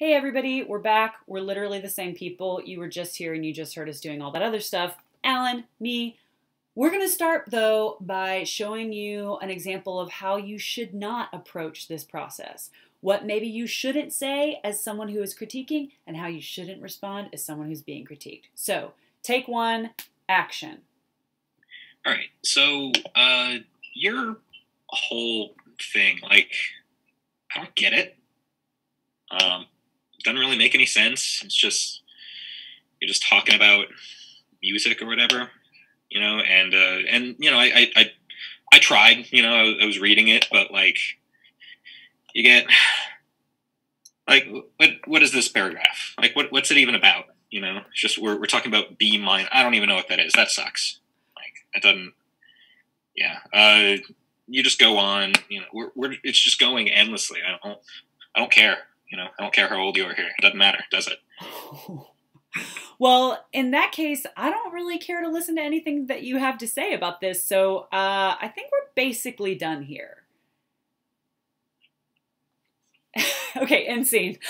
Hey everybody, we're back. We're literally the same people. You were just here and you just heard us doing all that other stuff. Alan, me. We're going to start though by showing you an example of how you should not approach this process. What maybe you shouldn't say as someone who is critiquing and how you shouldn't respond as someone who's being critiqued. So, take one, action. All right. So, your whole thing, like, I don't get it. Doesn't really make any sense. It's just you're just talking about music or whatever, and I tried, I was reading it, but like, you get like, what is this paragraph? Like, what's it even about? It's just we're talking about B minor. I don't even know what that is. That sucks. Like, it doesn't. Yeah. You just go on. It's just going endlessly. I don't care. I don't care how old you are here. It doesn't matter, does it? Well, in that case, I don't really care to listen to anything that you have to say about this. So I think we're basically done here. Okay, end scene.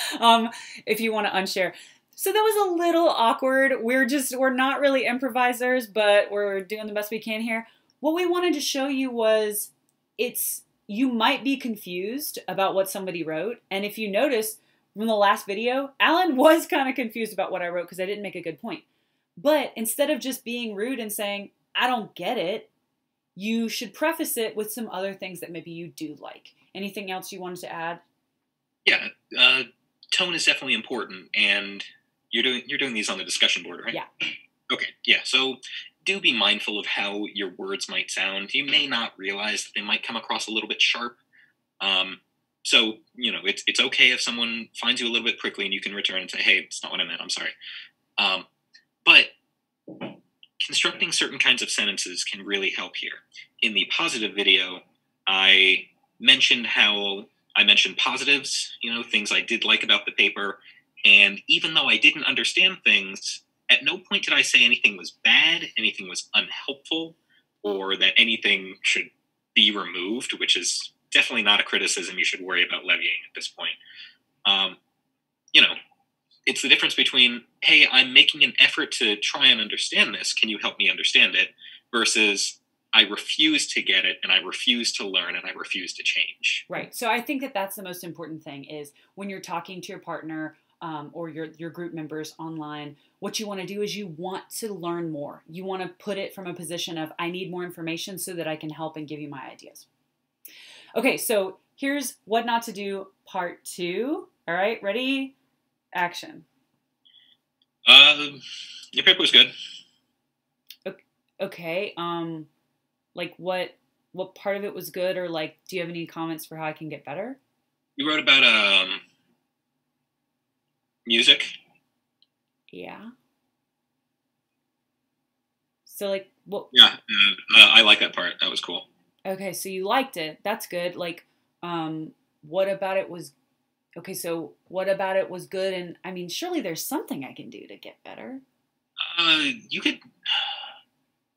If you want to unshare. So that was a little awkward. We're not really improvisers, but we're doing the best we can here. What we wanted to show you was you might be confused about what somebody wrote. And if you notice from the last video, Alan was kind of confused about what I wrote because I didn't make a good point. But instead of just being rude and saying, I don't get it, you should preface it with some other things that maybe you do like. Anything else you wanted to add? Yeah, tone is definitely important. And you're doing these on the discussion board, right? Yeah. Okay, yeah. So do be mindful of how your words might sound. You may not realize that they might come across a little bit sharp. So, it's okay if someone finds you a little bit prickly and you can return and say, hey, it's not what I meant, I'm sorry. But constructing certain kinds of sentences can really help here. In the positive video, I mentioned positives, things I did like about the paper. And even though I didn't understand things, at no point did I say anything was bad, anything was unhelpful, or that anything should be removed, which is definitely not a criticism you should worry about levying at this point. It's the difference between, hey, I'm making an effort to try and understand this. Can you help me understand it? Versus, I refuse to get it, and I refuse to learn, and I refuse to change. Right. So I think that that's the most important thing is when you're talking to your partner or your group members online, what you want to do is you want to learn more. You want to put it from a position of, I need more information so that I can help and give you my ideas. Okay, so here's what not to do, part 2. All right, ready? Action. Your paper was good. Okay. Like what part of it was good, or like, do you have any comments for how I can get better? You wrote about music. Yeah. So like what? Yeah, I like that part. That was cool. Okay, so you liked it. That's good. Like, what about it was okay? So what about it was good? And I mean, surely there's something I can do to get better. You could,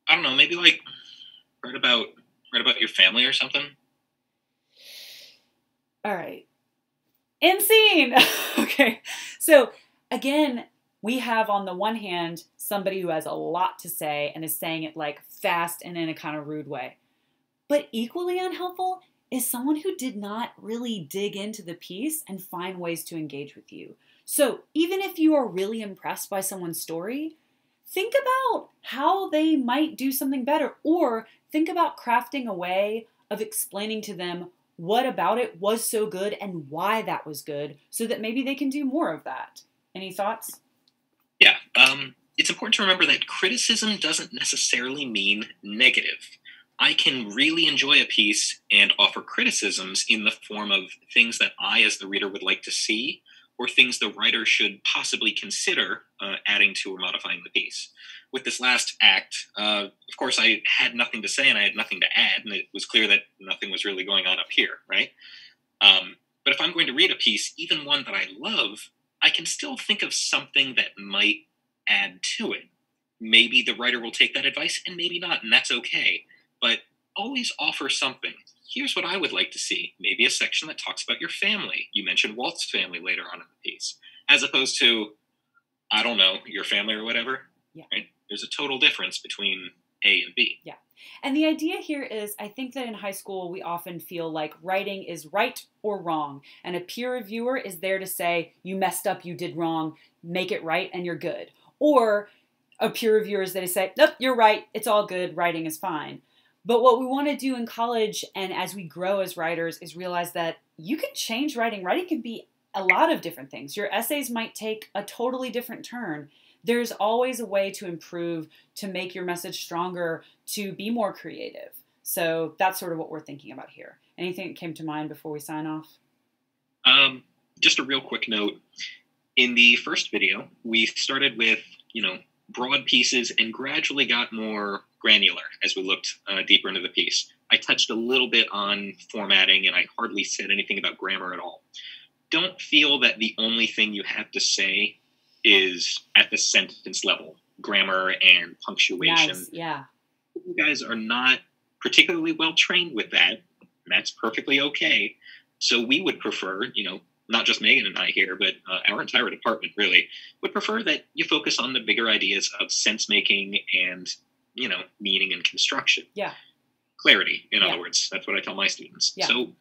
I don't know, maybe like write about your family or something. All right. End scene. Okay. So again, we have on the one hand somebody who has a lot to say and is saying it like fast and in a kind of rude way. But equally unhelpful is someone who did not really dig into the piece and find ways to engage with you. So even if you are really impressed by someone's story, think about how they might do something better, or think about crafting a way of explaining to them what about it was so good and why that was good so that maybe they can do more of that. Any thoughts? Yeah. It's important to remember that criticism doesn't necessarily mean negative. I can really enjoy a piece and offer criticisms in the form of things that I, as the reader, would like to see, or things the writer should possibly consider adding to or modifying the piece. With this last act, of course, I had nothing to say and I had nothing to add, and it was clear that nothing was really going on up here, right? But if I'm going to read a piece, even one that I love, I can still think of something that might add to it. Maybe the writer will take that advice, and maybe not, and that's okay. But always offer something. Here's what I would like to see. Maybe a section that talks about your family. You mentioned Walt's family later on in the piece. as opposed to, I don't know, your family or whatever. Yeah. Right? There's a total difference between A and B. Yeah. And the idea here is, I think that in high school, we often feel like writing is right or wrong. And a peer reviewer is there to say, you messed up, you did wrong, make it right, and you're good. Or a peer reviewer is there to say, nope, you're right, it's all good, writing is fine. But what we want to do in college and as we grow as writers is realize that you can change writing. Writing can be a lot of different things. Your essays might take a totally different turn. There's always a way to improve, to make your message stronger, to be more creative. So that's sort of what we're thinking about here. Anything that came to mind before we sign off? Just a real quick note. In the first video, we started with, broad pieces and gradually got more granular as we looked deeper into the piece. I touched a little bit on formatting and I hardly said anything about grammar at all. Don't feel that the only thing you have to say is at the sentence level, grammar and punctuation. Nice. Yeah. You guys are not particularly well trained with that, and that's perfectly okay. So we would prefer, not just Megan and I here, but our entire department really would prefer that you focus on the bigger ideas of sense making and, meaning and construction. Yeah. Clarity, in other words. That's what I tell my students. Yeah. So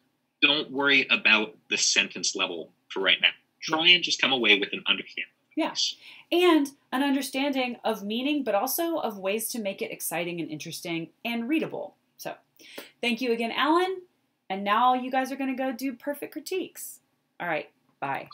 don't worry about the sentence level for right now. Try and just come away with an understanding. Yeah. And an understanding of meaning, but also of ways to make it exciting and interesting and readable. So thank you again, Alan. And now you guys are going to go do perfect critiques. All right. Bye.